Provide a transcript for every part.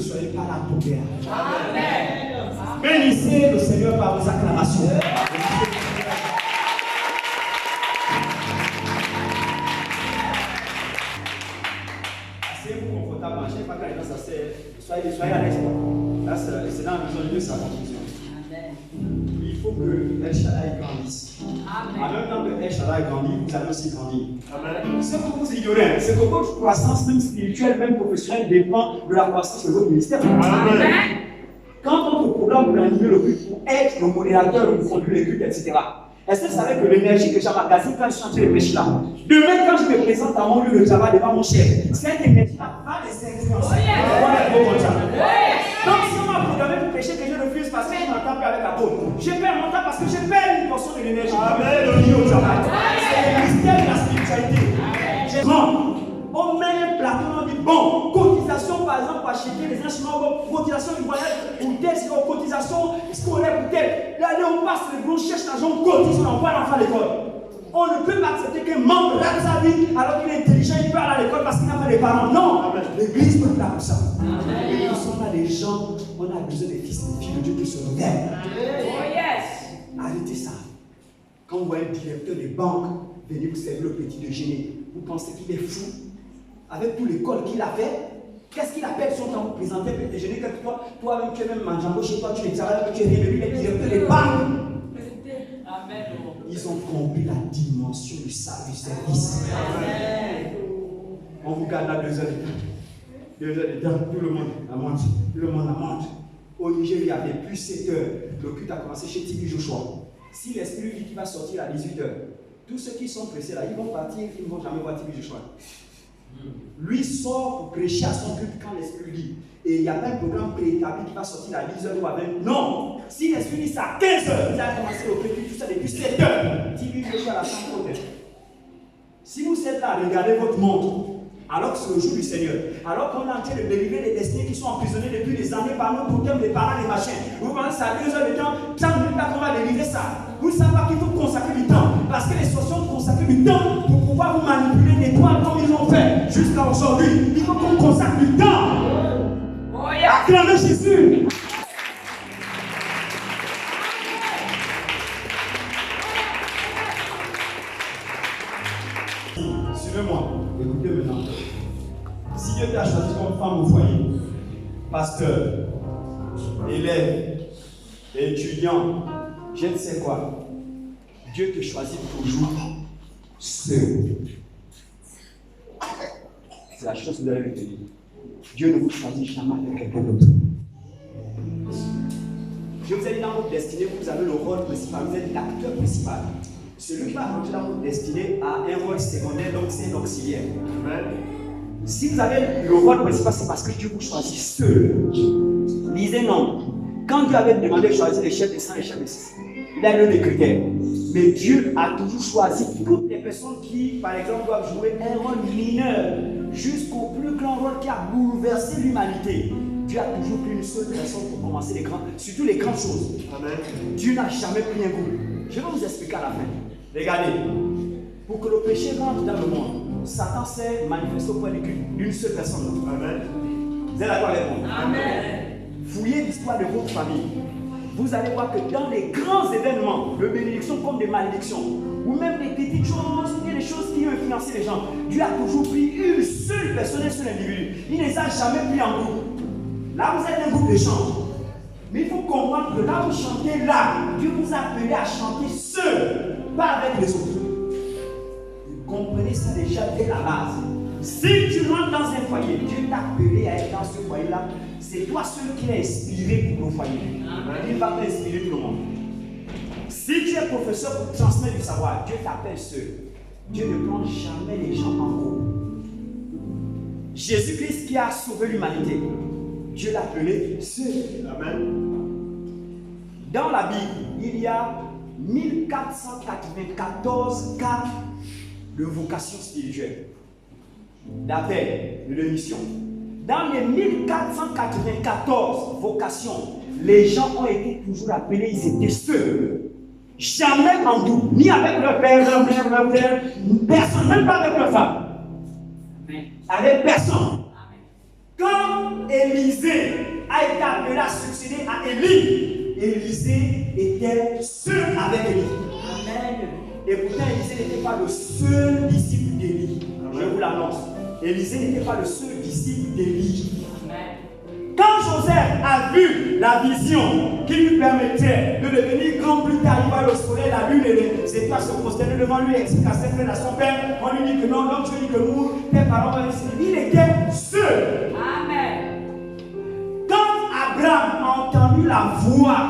ne soyez pas là pour perdre. Amen. Bénissez le Seigneur par vos acclamations. Asseyez-vous confortablement. Je ne sais pas quand les gens s'asseyent. Soyez à l'aise. Là, c'est dans la maison de Dieu, c'est la conclusion. Il faut que El Shaddai grandisse. En même temps que El Shaddai grandit, vous allez aussi grandir. Amen. Ce que vous ignorez, c'est que votre croissance, même spirituelle, même professionnelle, dépend de la croissance de votre ministère. Amen. Quand votre programme pour animer le culte, pour être le modérateur, pour conduire les cultes, etc., est-ce que vous savez que l'énergie que j'emmagasine quand je suis en train de prêcher là, demain quand je me présente à mon lieu de travail devant mon chef, cette énergie-là va les influencer. Donc si on m'a programmé pour prêcher que je refuse parce que je m'entends plus avec la peau, je perds mon temps parce que je perds une portion de l'énergie. Amen. Au travail. C'est le mystère de la spiritualité. On met un plateau, on dit bon, cotisation par exemple pour acheter les instruments, cotisation du voyage ou tel, cotisation scolaire ou tel. Là, on passe le gros, cherche l'argent, on cotise, on envoie l'enfant à l'école. On ne peut pas accepter qu'un membre rate sa vie alors qu'il est intelligent, il peut aller à l'école parce qu'il n'a pas de parents. Non, l'église peut pas pour ça. Et nous sommes là des gens, on a besoin des fils et des filles de Dieu qui se relèvent. Oh yes! Arrêtez ça. Quand vous voyez un directeur de banque venir vous servir le petit déjeuner, vous pensez qu'il est fou? Avec tout l'école qu'il a fait, qu'est-ce qu'il appelle son temps pour présenter le déjeuner que toi-même tu es même mangeant chez toi, tu es travailleur, tu es révélé, les directeurs des banques. Amen. Ils ont compris la dimension du service. Amen. On vous garde là 2 heures de temps. 2 heures de temps, tout le monde la mange. Tout le monde la mange. Au Nigeria, depuis 7 heures, le culte a commencé chez Tibi Joshua. Si l'esprit dit qu'il va sortir à 18 heures, tous ceux qui sont pressés là, ils vont partir, ils ne vont jamais voir Tibi Joshua. Lui sort pour prêcher à son culte quand l'esprit dit. Et il n'y a pas un programme préétabli qui va sortir à 10 h ou à 20 h. Non! Si l'esprit dit ça à 15 h, vous allez commencer au culte, tout ça depuis 7 h. Tibi Joshua à la chambre haute. Si vous êtes là, regardez votre montre. Alors que c'est le jour du Seigneur, alors qu'on est en train de délivrer les destinés qui sont emprisonnés depuis des années par nos totems, les parents, les machins. Vous pensez que ça a 2 heures de temps, ça ne veut pas qu'on va délivrer ça. Vous ne savez pas qu'il faut consacrer du temps. Parce que les sorciers ont consacré du temps pour pouvoir vous manipuler, nettoyer comme ils l'ont fait jusqu'à aujourd'hui. Il faut qu'on consacre du temps. Acclamez Jésus. Suivez-moi. Écoutez maintenant. Si Dieu t'a choisi comme femme au foyer, pasteur, élève, étudiant, je ne sais quoi, Dieu te choisit toujours seul. C'est la chose que vous allez retenir. Dieu ne vous choisit jamais avec quelqu'un d'autre. Je vous ai dit dans votre destinée, vous avez le rôle principal, vous êtes l'acteur principal. Celui qui va rentrer dans votre destinée a un rôle secondaire, donc c'est un auxiliaire. Amen. Si vous avez le rôle principal, c'est parce que Dieu vous choisit seul. Lisez non. Quand Dieu avait demandé de choisir les chefs de 100 et les chefs de 6, il a eu des critères. Mais Dieu a toujours choisi toutes les personnes qui, par exemple, doivent jouer un rôle mineur jusqu'au plus grand rôle qui a bouleversé l'humanité. Dieu a toujours pris une seule personne pour commencer les grandes, surtout les grandes choses. Amen. Dieu n'a jamais pris un goût. Je vais vous expliquer à la fin. Regardez, pour que le péché rentre dans le monde, Satan s'est manifesté au point de vue d'une seule personne. Amen. Vous êtes d'accord avec moi? Amen. Fouillez l'histoire de votre famille. Vous allez voir que dans les grands événements, de bénédictions comme des malédictions, ou même des petites choses, ou des choses qui ont influencé les gens, Dieu a toujours pris une seule personne, un seul individu. Il ne les a jamais pris en groupe. Là, vous êtes un groupe de chants. Mais il faut comprendre que là, vous chantez là, Dieu vous a appelé à chanter seul, pas avec les autres. Vous comprenez ça déjà dès la base. Si tu rentres dans un foyer, Dieu t'a appelé à être dans ce foyer-là, c'est toi seul qui l'as inspiré pour le foyer. Il ne va pas inspirer tout le monde. Si tu es professeur pour transmettre du savoir, Dieu t'appelle seul. Dieu ne prend jamais les gens en groupe. Jésus-Christ qui a sauvé l'humanité, Dieu l'a appelé seul. Amen. Dans la Bible, il y a 1494 cas de vocation spirituelle, d'appel, de mission. Dans les 1494 vocations, les gens ont été toujours appelés, ils étaient seuls. Jamais en groupe, ni avec leur père, leur mère, personne, même pas avec leur femme. Avec personne. Quand Élisée a été appelé à succéder à Élie, Élisée était seul avec Élie. Amen. Et pourtant, Élisée n'était pas le seul disciple d'Élie. Je vous l'annonce. Élisée n'était pas le seul disciple d'Élie. Quand Joseph a vu la vision qui lui permettait de devenir grand plus tard, il voit le soleil, la lune et les étoiles se prosterner devant lui et expliquer à ses frères, à son père, on lui dit que non, donc Dieu dit que nous, tes parents vont ici. Il était seul. Amen. Quand Abraham a entendu la voix,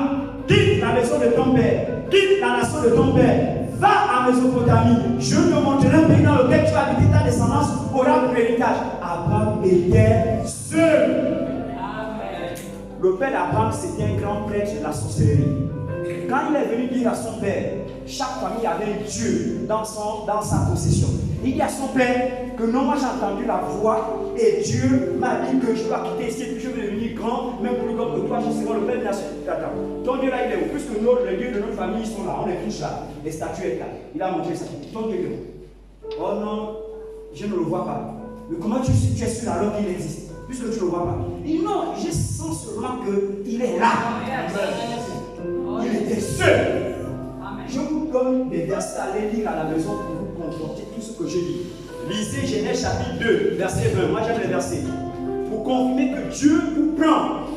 quitte la maison de ton père, quitte la nation de ton père, va à Mésopotamie, je te montrerai un pays dans lequel tu vas habiter, ta descendance aura pour héritage. Abraham était seul. Le père d'Abraham, c'était un grand prêtre de la sorcellerie. Quand il est venu dire à son père, chaque famille avait un Dieu dans sa possession. Il dit à son père que non, moi j'ai entendu la voix et Dieu m'a dit que je dois quitter ici et que je vais devenir grand, même plus grand que toi, je serai le père de la société. Ton Dieu là, il est où? Puisque les dieux de notre famille sont là, on les touche là, les statues sont là. Il a montré ça. Ton Dieu est où? Oh non, je ne le vois pas. Mais comment tu es sûr alors qu'il existe? Puisque tu ne le vois pas. Il dit non, je sens seulement qu'il est là. Il était seul. Je vous donne des versets à aller lire à la maison pour vous conforter tout ce que je dis. Lisez Genèse chapitre 2, verset 20. Moi j'aime les versets. Pour confirmer que Dieu vous prend.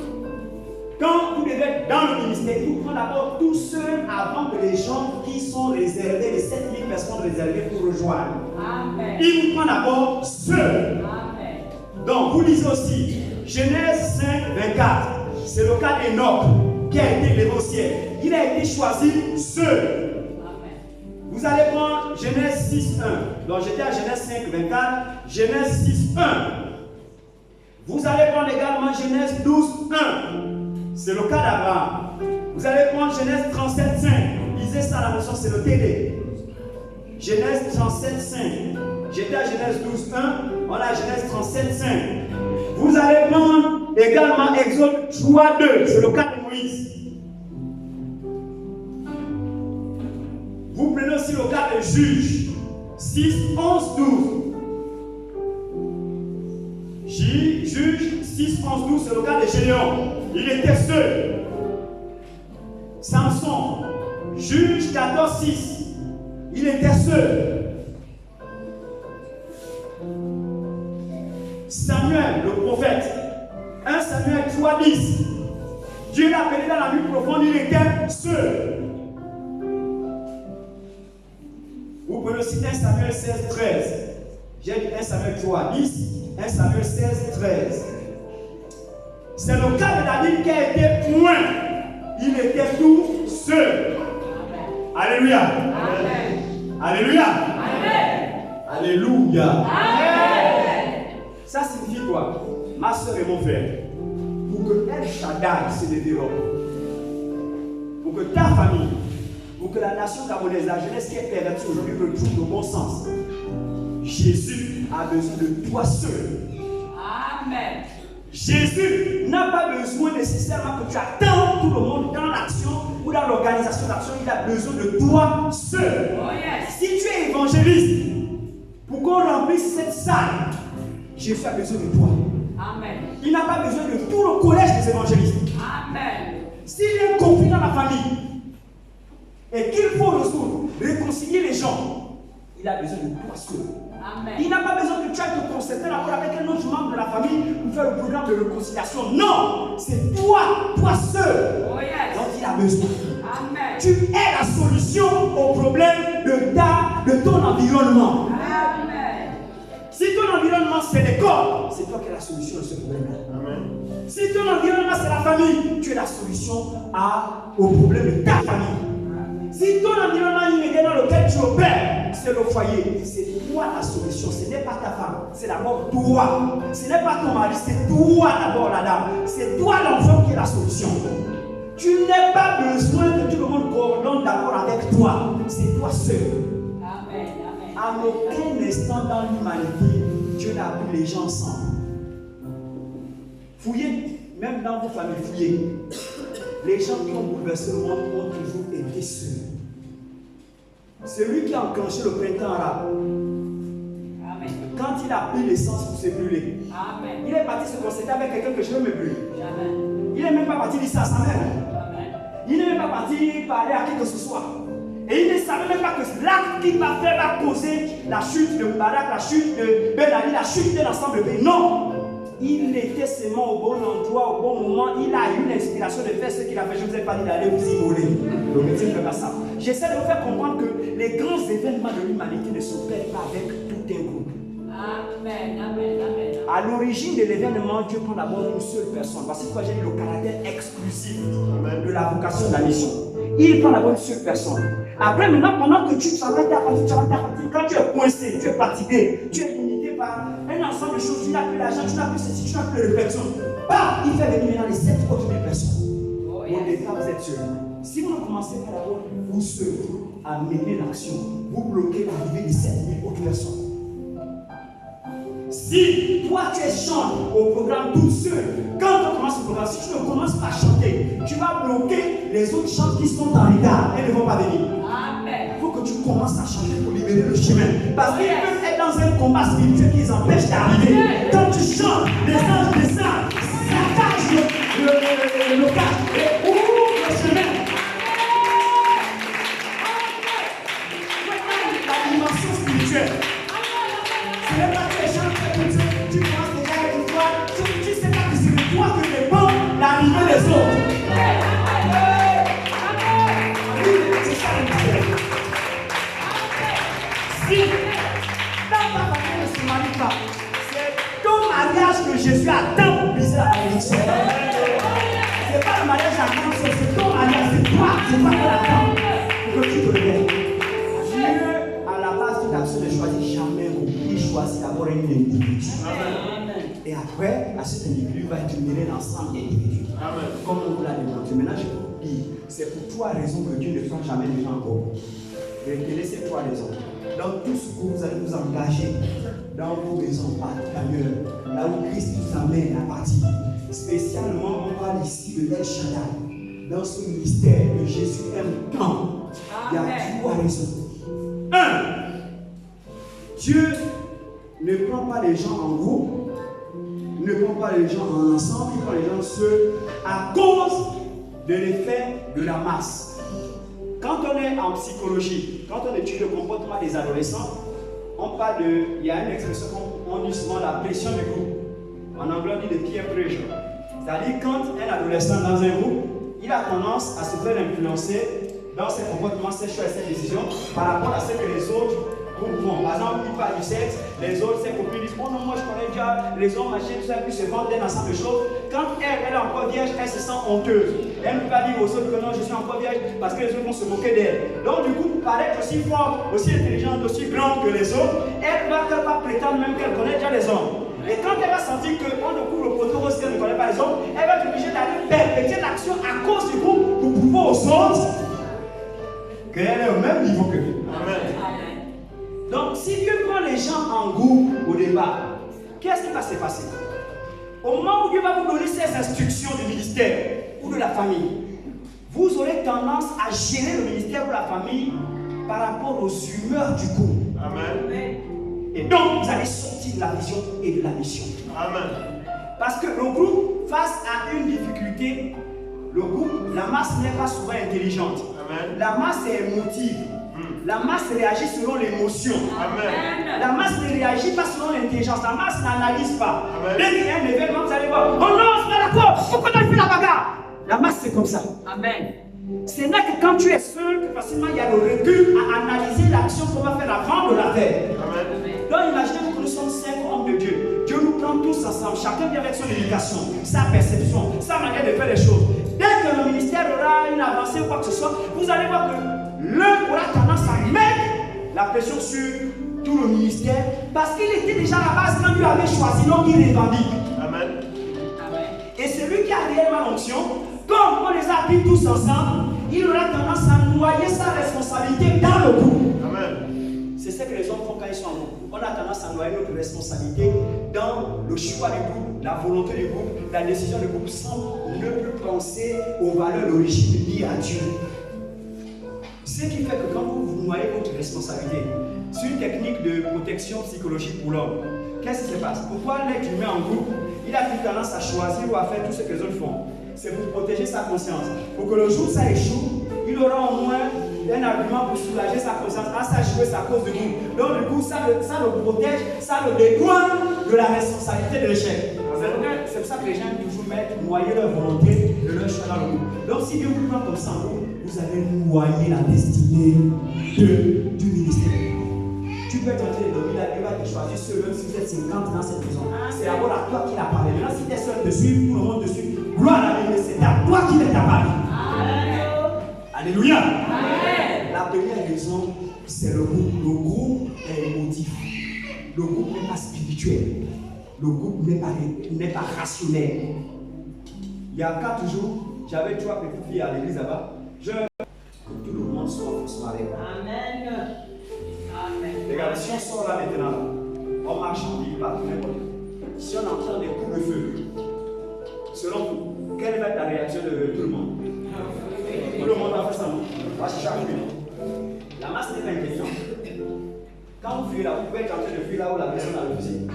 Quand vous devez être dans le ministère, il vous prend d'abord tout seul avant que les gens qui sont réservés, les 7000 personnes réservées pour rejoindre. Amen. Il vous prend d'abord seul. Amen. Donc vous lisez aussi Genèse 5, 24. C'est le cas d'Enoch qui a été élevé au ciel. Il a été choisi seul. Amen. Vous allez prendre Genèse 6, 1. Donc j'étais à Genèse 5, 24. Genèse 6, 1. Vous allez prendre également Genèse 12, 1. C'est le cas d'Abraham. Vous allez prendre Genèse 37, 5. Lisez ça à la maison, c'est le TD. Genèse 37, 5. J'étais à Genèse 12, 1. On a Genèse 37, 5. Vous allez prendre également Exode 3, 2. C'est le cas de Moïse. Vous prenez aussi le cas de Juge 6, 11, 12. Juge 6, 11, 12, c'est le cas de Gédéon. Il était seul. Samson, Juge 14, 6. Il était seul. Samuel, le prophète, 1 Samuel 3, 10. Dieu l'a appelé dans la nuit profonde, il était seul. Vous pouvez aussi 1 Samuel 16, 13. J'ai dit 1 Samuel 3, 10. 1 Samuel 16, 13. C'est le cas de David qui a été point. Il était tout seul. Amen. Alléluia. Amen. Alléluia. Amen. Alléluia. Amen. Ça signifie quoi? Ma soeur et mon frère, pour que El Shaddai se développe, pour que ta famille, pour que la nation gabonaise, la jeunesse qui est pervertie aujourd'hui retrouve le bon sens, Jésus a besoin de toi seul. Amen. Jésus n'a pas besoin nécessairement que tu attends tout le monde dans l'action ou dans l'organisation d'action. Il a besoin de toi seul. Oh yes. Si tu es évangéliste, pour qu'on remplisse cette salle, Jésus a besoin de toi. Amen. Il n'a pas besoin de tout le collège des évangélistes. Amen. S'il y a un conflit dans la famille et qu'il faut réconcilier les gens, il a besoin de toi seul. Amen. Il n'a pas besoin que tu ailles te concerter d'abord avec un autre membre de la famille pour faire le programme de réconciliation. Non, c'est toi seul. Oh yes. Donc il a besoin. Amen. Tu es la solution au problème de ton environnement. Amen. Si ton environnement c'est l'école, c'est toi qui es la solution de ce problème-là. Si ton environnement c'est la famille, tu es la solution au problème de ta famille. Si ton environnement immédiat dans lequel tu opères, c'est le foyer, c'est toi la solution, ce n'est pas ta femme, c'est d'abord toi. Ce n'est pas ton mari, c'est toi d'abord la dame. C'est toi l'enfant qui est la solution. Tu n'as pas besoin que tout le monde coordonne d'abord avec toi. C'est toi seul. Amen. Amen. À aucun instant dans l'humanité, Dieu n'a pris les gens ensemble. Fouillez, même dans vos familles, fouillez. Les gens qui ont bouleversé le monde ont toujours été seuls. C'est lui qui a enclenché le printemps arabe. Amen. Quand quand il a pris l'essence pour se brûler. Amen. Il est parti se concerter avec quelqu'un que je veux me brûler. Jamais. Il n'est même pas parti dire ça à sa mère. Amen. Il n'est même pas parti parler à qui que ce soit. Et il ne savait même pas que l'acte qu'il va faire va causer la chute de Barak, la chute de Ben Ali, la chute de l'ensemble de pays. Non! Il était seulement au bon endroit, au bon moment. Il a eu l'inspiration de faire ce qu'il a fait. Je ne vous ai pas dit d'aller vous immoler. Le médecin ne fait pas ça. J'essaie de vous faire comprendre que les grands événements de l'humanité ne s'opèrent pas avec tout un groupe. Amen, amen, amen. À l'origine de l'événement, Dieu prend d'abord une seule personne. Voici pourquoi j'ai dit le caractère exclusif de la vocation de la mission. Il prend d'abord une seule personne. Après, maintenant, pendant que tu travailles ta partie, quand tu es coincé, tu es fatigué, tu es limité par un ensemble de choses, tu n'as plus l'argent, tu n'as plus ceci, tu n'as plus de personnes. Bah, il fait venir maintenant les 7 autres personnes. Au départ, vous êtes seul. Si vous ne commencez pas d'abord, vous seul, à mener l'action, vous bloquez l'arrivée des 7000 autres personnes. Si toi tu es chante au programme tout seul, quand on commence le programme, si tu ne commences pas à chanter, tu vas bloquer les autres chants qui sont en retard. Elles ne vont pas venir. Amen. Il faut que tu commences à chanter pour libérer le chemin. Parce qu'ils peuvent être dans un combat spirituel qui les empêche d'arriver. Quand tu chantes, les anges descendent, saccagent le cadre et ouvrent le chemin. La dimension spirituelle. Ce n'est pas que les gens tu commences déjà avec toi, tu ne sais pas que c'est de toi que dépend l'arrivée des autres. C'est ça le mystère. Si dans ta famille ne se marie pas, c'est ton mariage que Jésus attend pour briser la malédiction. Ce n'est pas le mariage à grande chose, c'est ton mariage, c'est toi qui l'attends pour que tu te réveilles. Dieu, à la base d'une action, ne choisit jamais un groupe. Il choisit d'abord un individu. Et après, à cet individu va être mêlé l'ensemble des individus. Comme on vous l'a démontré. Maintenant, je vous dis, c'est pour 3 raisons que Dieu ne prend jamais les gens en groupe. Retenez ces 3 raisons. Dans tout ce que vous allez vous engager, dans vos maisons, ailleurs, là où Christ vous amène à partir. Spécialement, on parle ici de El Shaddai. Dans ce ministère que Jésus aime tant, il y a 3 raisons. 1. Dieu ne prend pas les gens en groupe, ne prend pas les gens en ensemble, il prend les gens seuls à cause de l'effet de la masse. Quand on est en psychologie, quand on étudie le comportement des adolescents, on parle de, il y a une expression qu'on dit souvent la pression du groupe. En anglais on dit de peer pressure. C'est-à-dire quand un adolescent dans un groupe, il a tendance à se faire influencer dans ses comportements, ses choix et ses décisions par rapport à ce que les autres groupes font. Par exemple, il parle du sexe, les autres, ses copines disent, oh non, moi je connais déjà les hommes machins, tout ça, puis se vendent d'un ensemble de choses. Quand elle est encore vierge, elle se sent honteuse. Elle ne peut pas dire aux autres que non, je suis encore vierge parce que les autres vont se moquer d'elle. Donc, du coup, pour paraître aussi forte, aussi intelligente, aussi grande que les autres, elle va prétendre même qu'elle connaît déjà les hommes. Et quand elle va sentir qu'on ne couvre le poteau rose qu'elle ne connaît pas les hommes, elle va être obligée d'aller perpétuer l'action à cause du groupe pour prouver aux autres qu'elle est au même niveau que lui. Amen. Donc, si Dieu prend les gens en groupe au départ, qu'est-ce qui va se passer? Au moment où Dieu va vous donner ses instructions du ministère ou de la famille, vous aurez tendance à gérer le ministère ou la famille par rapport aux humeurs du groupe. Amen. Et donc, vous allez sortir de la vision et de la mission. Amen. Parce que le groupe, face à une difficulté, le groupe, la masse n'est pas souvent intelligente. Amen. La masse est émotive. La masse réagit selon l'émotion. La masse ne réagit pas selon l'intelligence. La masse n'analyse pas. Dès qu'il y a un événement, vous allez voir, oh non, je suis pas d'accord. Pourquoi tu as fait la bagarre? La masse, c'est comme ça. Amen. Ce n'est que quand tu es seul que facilement il y a le recul à analyser l'action qu'on va faire avant de la faire. Donc imaginez que nous sommes 5 hommes de Dieu. Dieu nous prend tous ensemble. Chacun vient avec son éducation, sa perception, sa manière de faire les choses. Dès que le ministère aura une avancée ou quoi que ce soit, vous allez voir que l'un aura tendance à mettre la pression sur tout le ministère parce qu'il était déjà à la base quand Dieu avait choisi, donc il revendique. Amen. Et celui qui a réellement l'onction, comme on les a pris tous ensemble, il aura tendance à noyer sa responsabilité dans le groupe. Amen. C'est ce que les hommes font quand ils sont en groupe. On a tendance à noyer notre responsabilité dans le choix du groupe, la volonté du groupe, la décision du groupe, sans ne plus penser aux valeurs d'origine liées à Dieu. Ce qui fait que quand vous noyez votre responsabilité, c'est une technique de protection psychologique pour l'homme. Qu'est-ce qui se passe? Pourquoi l'être humain en groupe, il a une tendance à choisir ou à faire tout ce que les autres font? C'est pour protéger sa conscience. Pour que le jour où ça échoue, il aura au moins un argument pour soulager sa conscience. Ah, ça a joué, c'est à cause de vous. Donc du coup, ça le protège, ça le détourne de la responsabilité de l'échec. C'est pour ça que les gens toujours mettent, noyer leur volonté de leur choix dans le groupe. Donc si Dieu vous prend comme ça, vous allez noyer la destinée du ministère. Tu peux être en train de dormir, il va te choisir seul, même si vous êtes 50 dans cette maison. C'est d'abord à toi qu'il a parlé. Maintenant, si tu es seul dessus, tout le monde dessus, gloire à Dieu, c'est à toi qu'il est apparu. Alléluia. Amen. La première raison, c'est le groupe. Le groupe est émotif. Le groupe n'est pas spirituel. Le groupe n'est pas rationnel. Il y a 4 jours, j'avais 3 petites filles à l'église là-bas. Que tout le monde soit avec. Amen. Amen. Regardez, si on sort là maintenant, on marche en ville, partout, n'importe où. Si on entend des coups de feu, selon vous, quelle va être la réaction de tout le monde? Tout le monde va faire ça. Va chercher à fuir. La masse n'est pas intelligente. Quand vous fuyez là, vous pouvez être en train de fuir là où la personne a le fusil.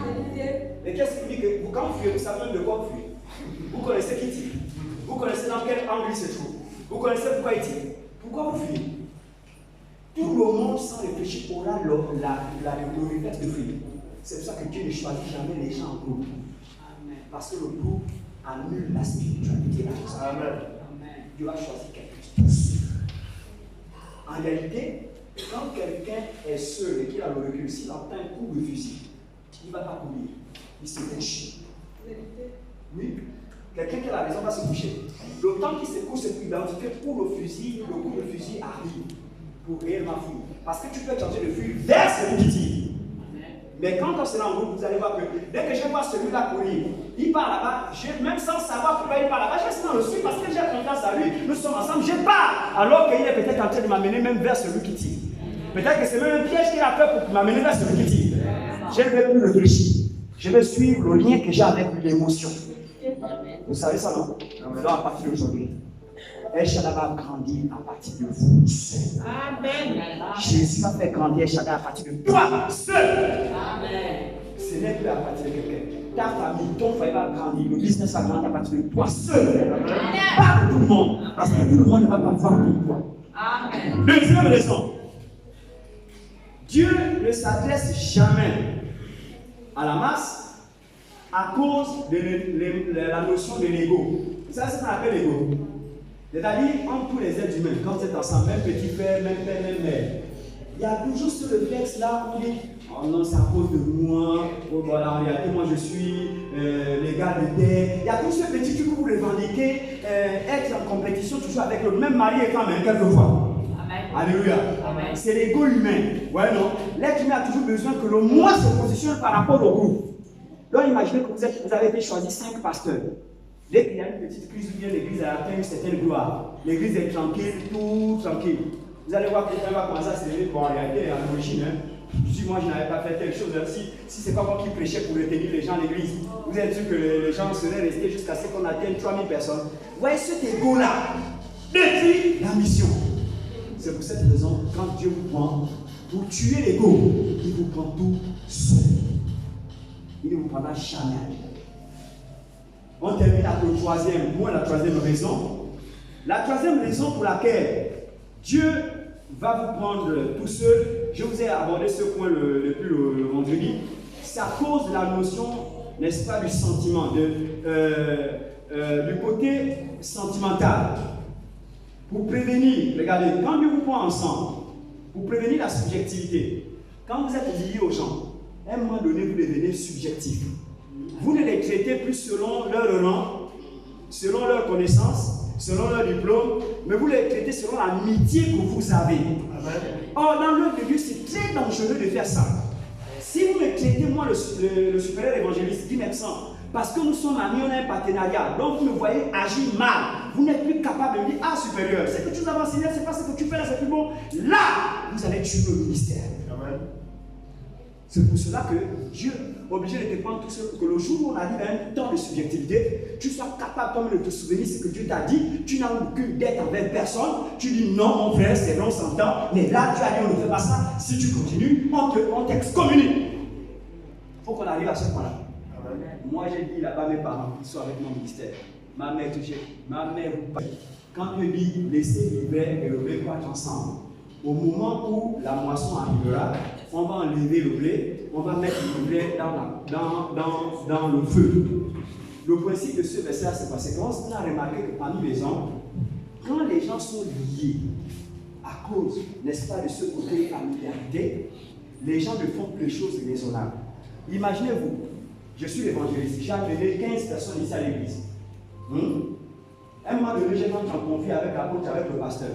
Mais qu'est-ce qui dit que quand vous fuyez, vous savez même de quoi vous fuyez. Vous connaissez qui tire. Vous connaissez dans quel angle il se trouve. Vous connaissez pourquoi il tire. Pourquoi vous fuyez? Tout le monde, sans réfléchir, aura le réflexe de fuir. C'est pour ça que Dieu ne choisit jamais les gens en groupe. Parce que le groupe annule la spiritualité. Amen. Dieu a choisi quelqu'un de seul. En réalité, quand quelqu'un est seul et qu'il a le recul, s'il entend un coup de fusil, il ne va pas courir. Il se couche. Oui. Quelqu'un qui a la raison va se coucher. Le temps qu'il se couche, c'est pour identifier où le fusil, le coup de fusil arrive. Pour réellement fuir. Parce que tu peux changer de fuir vers celui qui tire. Mais quand on sera en groupe, vous allez voir que dès que je vois celui-là courir, il part là-bas, même sans savoir pourquoi il part là-bas, je suis dans le suivre parce que j'ai confiance à lui. Nous sommes ensemble, je pars. Alors qu'il est peut-être en train de m'amener même vers celui qui tire. Peut-être que c'est même un piège qu'il a fait pour m'amener vers celui qui tire. Je ne vais plus réfléchir. Je vais suivre le lien que j'ai avec l'émotion. Vous savez ça, non? Donc à partir d'aujourd'hui, El Shaddai va grandir à partir de vous seul. Amen. Jésus va faire grandir El Shaddai à partir de toi seul. Amen. Ce n'est plus à partir de quelqu'un. Ta famille, ton frère va grandir. Le business va grandir à partir de toi seul. Pas de tout le monde. Parce que tout le monde ne va pas voir comme toi. Amen. Deuxième raison. Dieu ne s'adresse jamais à la masse à cause de la notion de l'ego. Ça, c'est ce qu'on appelle l'ego. C'est-à-dire, entre tous les êtres humains, quand vous êtes ensemble, même petit frère, même père, même mère, il y a toujours ce réflexe-là où on dit oh non, c'est à cause de moi, oh, voilà, en réalité, moi je suis l'égal de terre. Il y a tout ce petit truc que vous revendiquez, être en compétition toujours avec le même mari et femme, quelquefois. Amen. Alléluia. Amen. C'est l'ego humain. Ouais, non. L'être humain a toujours besoin que le moi se positionne par rapport au groupe. Donc, imaginez que vous avez été choisi 5 pasteurs. Dès qu'il y a une petite crise ou bien l'église a atteint une certaine gloire, l'église est tranquille, tout tranquille. Vous allez voir que quelqu'un va commencer à se lever. Bon, en réalité, en origine, si moi je n'avais pas fait telle chose, si c'est pas moi qui prêchais pour retenir les gens à l'église, vous êtes sûr que les gens seraient restés jusqu'à ce qu'on atteigne 3000 personnes. Vous voyez cet égo-là détruit la mission. C'est pour cette raison, quand Dieu vous prend pour tuer l'ego, il vous prend tout seul. Il ne vous prendra jamais. On termine avec la troisième raison. La troisième raison pour laquelle Dieu va vous prendre tout seul, je vous ai abordé ce point le vendredi, c'est à cause de la notion, n'est-ce pas, du sentiment, du côté sentimental. Pour prévenir, regardez, quand Dieu vous prend ensemble, pour prévenir la subjectivité, quand vous êtes liés aux gens, à un moment donné, vous devenez subjectif. Vous ne les traitez plus selon leur rang, selon leur connaissance, selon leur diplôme, mais vous les traitez selon l'amitié que vous avez. Amen. Or, dans l'œuvre de Dieu, c'est très dangereux de faire ça. Si vous me traitez, moi, le supérieur évangéliste, Guy-Mepsan, parce que nous sommes amis, on a un partenariat, donc vous me voyez agir mal, vous n'êtes plus capable de me dire, ah, supérieur, ce que tu nous as enseigné, c'est pas ce que tu fais là, c'est plus bon. Là, vous allez tuer le ministère. Amen. C'est pour cela que Dieu est obligé de te prendre tout seul, pour que le jour où on arrive à un temps de subjectivité, tu sois capable toi-même de te souvenir de ce que Dieu t'a dit. Tu n'as aucune dette envers personne. Tu dis non, mon frère, c'est vrai, on s'entend. Mais là, tu as dit, on ne fait pas ça. Si tu continues, on t'excommunie. Il faut qu'on arrive à ce point-là. Moi, j'ai dit là-bas, mes parents, ils sont avec mon ministère. Ma mère, quand Dieu dit, laissez l'hiver et le blé croître ensemble. Au moment où la moisson arrivera, on va enlever le blé, on va mettre le blé dans le feu. Le principe de ce verset-là, c'est parce qu'on a remarqué que parmi les hommes, quand les gens sont liés à cause, n'est-ce pas, de ce côté familiarité, les gens ne font plus les choses raisonnables. Imaginez-vous, je suis l'évangéliste, j'ai amené 15 personnes ici à l'église. Un moment donné, j'ai entré en conflit avec l'apôtre, avec le pasteur.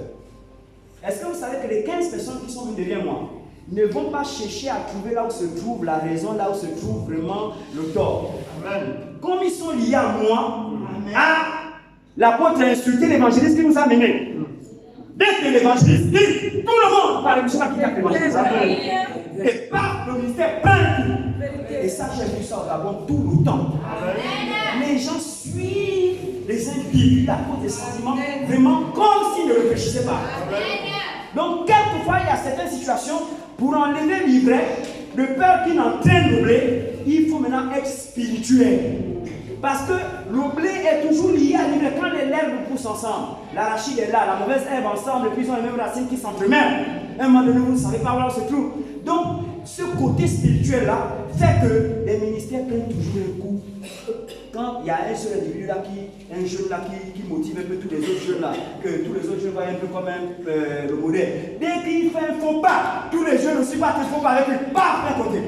Est-ce que vous savez que les 15 personnes qui sont venues derrière moi ne vont pas chercher à trouver là où se trouve la raison, là où se trouve vraiment le tort? Amen. Comme ils sont liés à moi, l'apôtre a insulté l'évangéliste qui nous a amenés. Dès que l'évangéliste dit, tout le monde parle, je ne sais pas qui a l'évangéliste. Et par le ministère, et ça, j'ai vu ça au Gabon tout le temps. Amen. Les gens suivent les individus, la cause des sentiments, vraiment comme s'ils ne réfléchissaient pas. Amen. Donc, quelquefois, il y a certaines situations, pour enlever l'ivraie, de peur qu'il n'entraîne le blé, il faut maintenant être spirituel. Parce que le blé est toujours lié à l'ivraie. Quand les herbes poussent ensemble, l'arachide est là, la mauvaise herbe ensemble, et puis ils ont les mêmes racines qui s'entremêlent. Un moment donné, vous ne savez pas où on se trouve. Donc, ce côté spirituel-là fait que les ministères prennent toujours un coup. Quand il y a un seul individu là, un jeune là qui motive un peu tous les autres jeunes là, que tous les autres jeunes voient un peu comme le modèle. Dès qu'il fait un faux pas, tous les jeunes aussi battent un faux pas avec lui. Paf, d'un côté.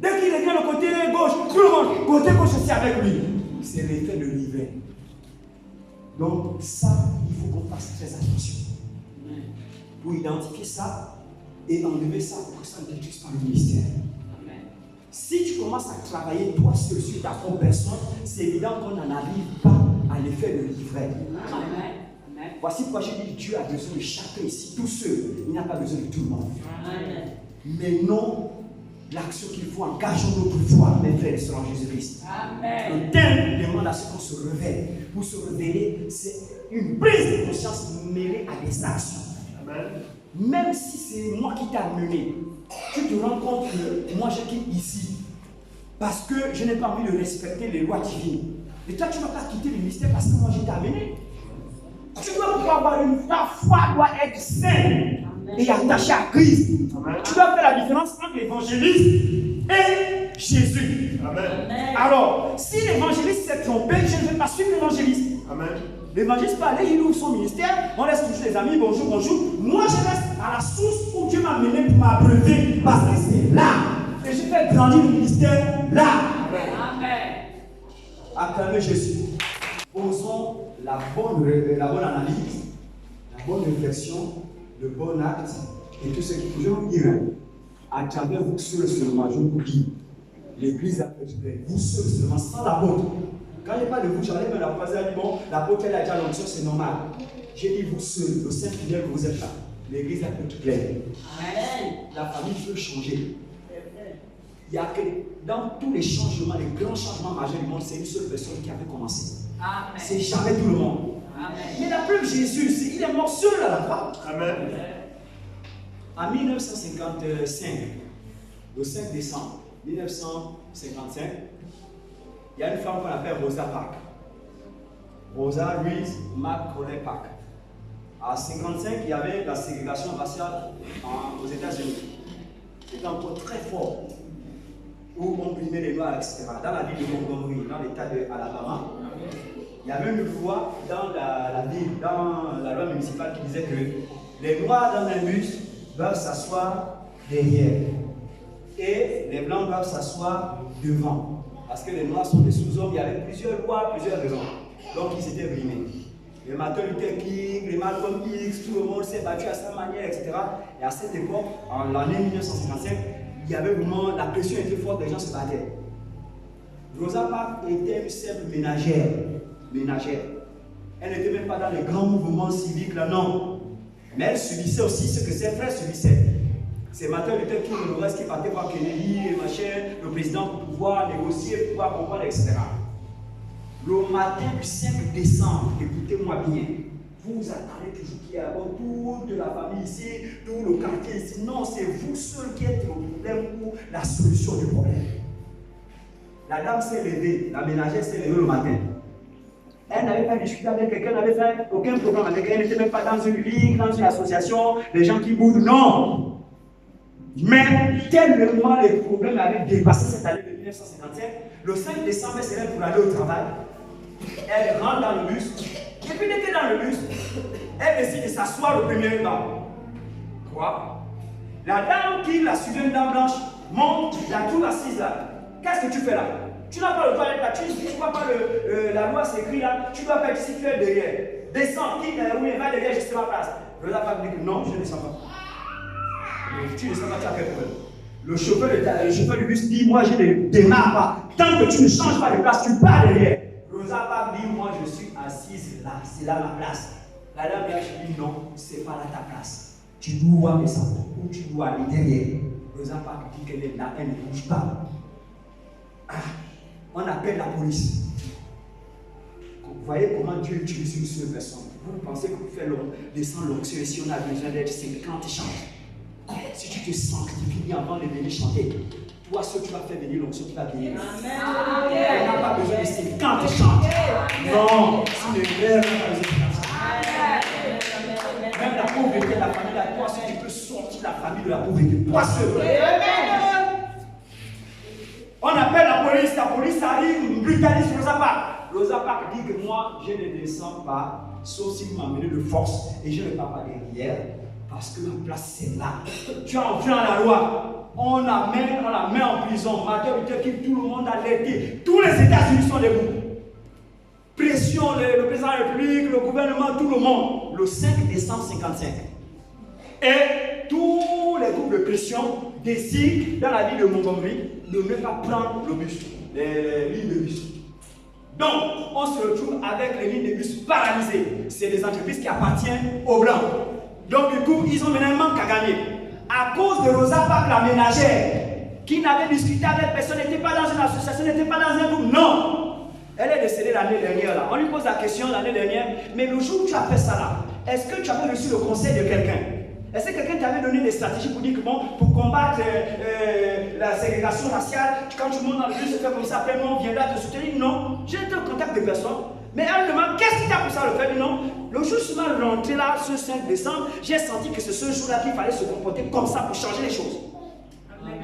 Dès qu'il revient le côté gauche, tout le monde, côté gauche aussi avec lui. C'est l'effet de l'hiver. Donc ça, il faut qu'on fasse très attention. Pour identifier ça et enlever ça pour que ça ne détruise pas le ministère. Si tu commences à travailler toi seul sur ta propre personne, c'est évident qu'on n'en arrive pas à l'effet de l'ivraie. Voici pourquoi je dis Dieu a besoin de chacun ici, tout seul. Il n'a pas besoin de tout le monde. Amen. Mais non, l'action qu'il faut, engageons notre foi, mes frères et sœurs en Jésus-Christ. Le thème demande à ce qu'on se réveille. Pour se réveiller, c'est une prise de conscience mêlée à des actions. Amen. Même si c'est moi qui t'ai amené, tu te rends compte que moi je quitte ici parce que je n'ai pas envie de respecter les lois divines. Et toi, tu ne vas pas quitter le ministère parce que moi je t'ai amené. Tu dois pouvoir avoir ta foi doit être saine et attachée à Christ. Amen. Tu dois faire la différence entre l'évangéliste et Jésus. Amen. Alors, si l'évangéliste s'est trompé, je ne vais pas suivre l'évangéliste. Amen. L'évangéliste peut aller, il ouvre son ministère, on laisse toujours les amis, bonjour, bonjour. Moi, je reste à la source où Dieu m'a amené pour m'abreuver, parce que c'est là que je fais grandir le ministère, là. Amen. Acclamez Jésus. Posons la bonne analyse, la bonne réflexion, le bon acte, et tout ce que je vous dire, à travers vous seul seulement, je vous dis, l'église a fait vous seul seulement, sans l'apôtre. Quand je parle de vous, j'enlève la phrase, elle dit bon, l'apôtre elle a déjà l'onction, c'est normal. J'ai dit vous seul, le Saint-Fidèle que vous êtes là. L'église a peut pleine. La famille peut changer. Il y a que dans tous les changements, les grands changements majeurs du monde, c'est une seule personne qui avait commencé. C'est jamais tout le monde. Amen. Mais la preuve, Jésus, il est mort seul à la croix. Amen. En 1955, le 5 décembre 1955, il y a une femme qu'on appelle Rosa Parks. Rosa Louise McCauley Parks. À 1955, il y avait la ségrégation raciale aux États-Unis. C'était encore très fort. Où on primait les Noirs, etc. Dans la ville de Montgomery, dans l'État de Alabama, il y avait une loi dans la ville, dans la loi municipale qui disait que les Noirs dans un bus doivent s'asseoir derrière et les Blancs doivent s'asseoir devant. Parce que les Noirs sont des sous-hommes, il y avait plusieurs lois, plusieurs raisons. Donc ils étaient brimés. Les Martin Luther King, les Malcolm X, tout le monde s'est battu à sa manière, etc. Et à cette époque, en l'année 1955, il y avait vraiment, la pression était forte, les gens se battaient. Rosa Parks était une simple ménagère. Elle n'était même pas dans les grands mouvements civiques là, non. Mais elle subissait aussi ce que ses frères subissaient. C'est Martin Luther King qui partait voir Kennedy et machin, le président pour pouvoir négocier, pour pouvoir comprendre, etc. Le matin du 5 décembre, écoutez-moi bien, vous attendez toujours qu'il y ait toute la famille ici, tout le quartier ici. Non, c'est vous seuls qui êtes le problème ou la solution du problème. La dame s'est levée, la ménagère s'est levée le matin. Elle n'avait pas discuté avec quelqu'un, n'avait fait aucun programme avec elle, elle n'était même pas dans une ligue, dans une association, les gens qui boudent, non. Mais tellement les problèmes avaient dépassé cette année de 1955, le 5 décembre, elle se lève pour aller au travail. Elle rentre dans le bus. Et puis, dès qu'elle est dans le bus, elle décide de s'asseoir au premier banc. Quoi? La dame qui la suivait, une dame blanche, monte, la trouve assise là. Qu'est-ce que tu fais là? Tu n'as pas le droit d'être là. Tu ne vois pas la loi, c'est écrit là. Tu dois pas être ici, tu es derrière. Descends, qui va derrière, je sais ma place. Le l'a dit que non, je ne descends pas. Tu ne descends pas, tu as quel problème? Le chauffeur du bus dit, moi je ne démarre pas. Tant que tu ne changes pas de place, tu pars derrière. Rosa Parks dit, moi je suis assise là, c'est là ma place. La dame dit, non, c'est pas là ta place. Tu dois descendre ou tu dois aller derrière. Rosa Parks dit qu'elle est là, elle ne bouge pas. Ah, on appelle la police. Vous voyez comment Dieu utilise une seule personne. Vous pensez que vous faites descendre l'onction et si on a besoin d'être 50 chants. Si tu te sanctifies avant de venir chanter, toi seul tu vas faire venir l'onction qui va venir. On n'a pas besoin de 50 chants. Non, si le Père n'a pas besoin de chanter. Même la pauvreté de la famille, là, toi seul tu peux sortir la famille de la pauvreté. Toi seul. On appelle la police arrive, brutalise Rosa Parks. Rosa Parks dit que moi, je ne descends pas, sauf si vous m'amenez de force, et je ne pars pas derrière, parce que ma place c'est là. Tu as enfreint la loi. On la met en prison. Martin Luther King, tout le monde a l'aidé. Tous les États-Unis sont debout. Pression, le président de la République, le gouvernement, tout le monde. Le 5 décembre 1955. Et tous les groupes de pression décident dans la ville de Montgomery de ne pas prendre le bus, les lignes de bus. Donc, on se retrouve avec les lignes de bus paralysées. C'est des entreprises qui appartiennent aux Blancs. Donc, du coup, ils ont maintenant un manque à gagner. À cause de Rosa Parks, la ménagère, qui n'avait discuté avec personne, n'était pas dans une association, n'était pas dans un groupe. Non! Elle est décédée l'année dernière. Là. On lui pose la question l'année dernière, mais le jour où tu as fait ça là, est-ce que tu avais reçu le conseil de quelqu'un? Est-ce que quelqu'un t'avait donné des stratégies pour dire que bon, pour combattre la ségrégation raciale, quand tu montes dans le bus, tu fais comme ça, après on viendra te soutenir? Non, j'ai été en contact de personne. Mais elle me demande, qu'est-ce qui t'a poussé à le faire? Non, le jour où je suis rentré là, ce 5 décembre, j'ai senti que c'est ce jour-là qu'il fallait se comporter comme ça pour changer les choses.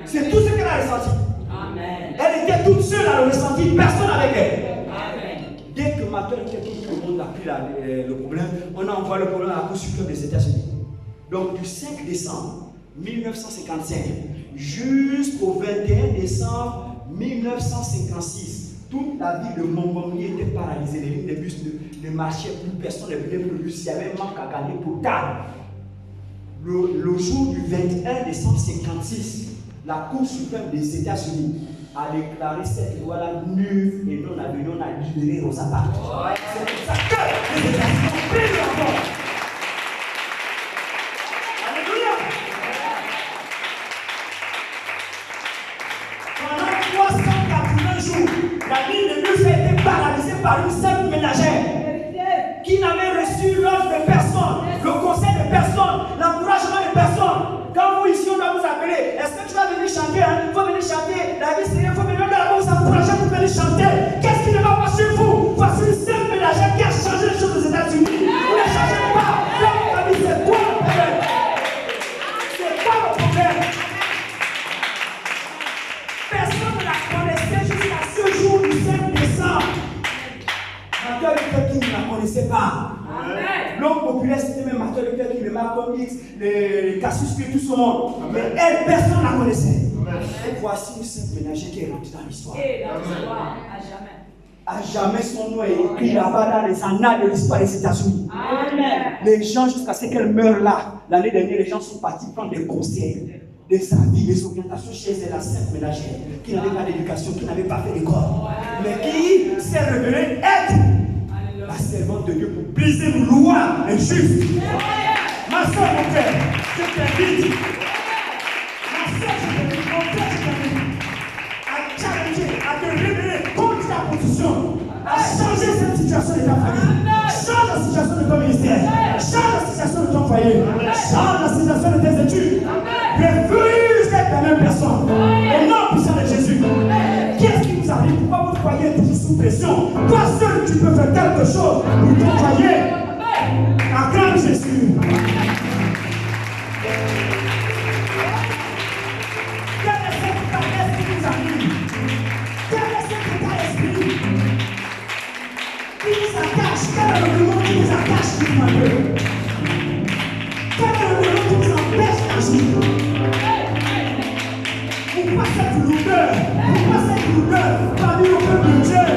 C'est tout ce qu'elle a ressenti. Amen. Elle était toute seule à le ressentir, personne avec elle. Amen. Dès que Martin Luther King, tout le monde a pris le problème, on a envoyé le problème à la Cour suprême des États-Unis. Donc du 5 décembre 1955 jusqu'au 21 décembre 1956, toute la ville de Montgomery était paralysée. Les lignes de bus ne marchaient plus, personne ne venait plus le bus. Il y avait un manque à gagner total. Le jour du 21 décembre 1956, la Cour suprême des États-Unis a déclaré cette loi-là nulle et non avenue. On a libéré Rosa Parks. C'est pour ça que les États-Unis ont pris le rapport. La ligne de bus a été paralysée par une simple ménagère qui n'avait reçu l'ordre de personne, le conseil de personne, l'encouragement de personne. Quand vous ici, on va vous appeler, est-ce que tu vas venir chanter? Il faut venir chanter. La vie, c'est il faut venir vous encourager pour venir chanter. Qu'est-ce qui ne va pas sur vous? Voici une simple ménagère qui a changé les choses aux États-Unis. Vous ne changez pas. C'est quoi le problème? C'est quoi le problème? Personne ne la connaissait jusqu'à ce jour du 5 décembre. Martin Luther King ne la connaissait pas. L'homme populaire, c'était même Martin Luther King, le Malcolm X, les Cassius Clay, tout ce monde. Mais elle, personne ne la connaissait. Et voici une simple ménagère qui est rentrée dans l'histoire. À jamais. À jamais son nom est écrit là-bas dans les annales de l'histoire des États-Unis. Les gens, jusqu'à ce qu'elle meure là, l'année dernière, les gens sont partis prendre des conseils, des avis, des orientations chez elle, la simple ménagère, qui n'avait pas d'éducation, qui n'avait pas fait d'école, mais qui s'est révélée être la servante de Dieu pour briser nos lois injustes. Ma soeur, mon frère, je t'invite situation de ta famille. Change la situation de ton ministère. Change la situation de ton foyer. Change la situation de tes études. Refuse d'être la même personne. Au nom puissant de Jésus. Qu'est-ce qui vous arrive? Pourquoi votre foyer est toujours sous pression? Toi seul, tu peux faire quelque chose pour ton foyer. Acclame Jésus. Quel est cet état d'esprit qui nous arrive? Quel est cet état d'esprit qui nous attache? Quel est le démon qui nous attache qui nous malheureux? Quel est le démon qui nous empêche d'agir? Pourquoi cette lourdeur? Pourquoi cette lourdeur parmi le peuple de Dieu?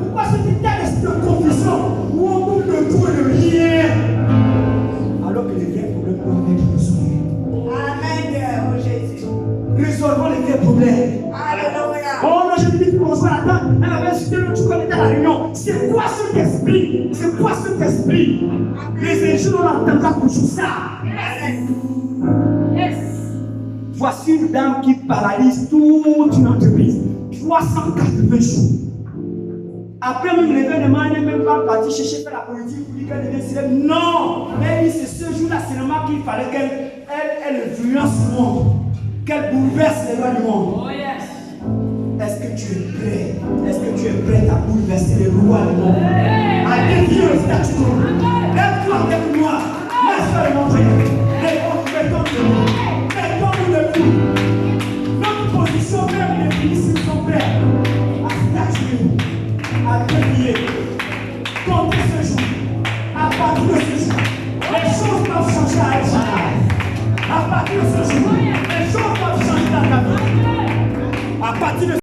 Pourquoi cet état d'esprit de confusion où on coupe le tout et le rien? Alors que les vrais problèmes doivent être résolus. Amen, Jésus. Résolvons les vrais problèmes. Alléluia. Oh non, je me dis que bonsoir à temps. Elle avait cité le tout qu'on était à la réunion. C'est quoi cet esprit? C'est quoi cet esprit? Les études, on entendra toujours ça. Yes. Voici une dame qui paralyse toute une entreprise. 380 jours. Après même l'événement, elle n'est même pas partie chercher faire la politique pour dire qu'elle devait célèbre. Non! Elle dit c'est ce jour-là seulement qu'il fallait qu'elle influence le monde. Qu'elle bouleverse les lois du monde. Oh yes. Est-ce que tu es prêt? Est-ce que tu es prêt à bouleverser les lois du monde? À défier le statut quo? Lève-toi avec moi. Laisse-moi le montrer. Mettons-nous debout. Notre position même définie si nous sommes prêts à statuer, à défier. Comptez ce jour. À partir de ce jour, les choses doivent changer à elle. À partir de ce jour, les choses doivent changer dans ta vie. À partir de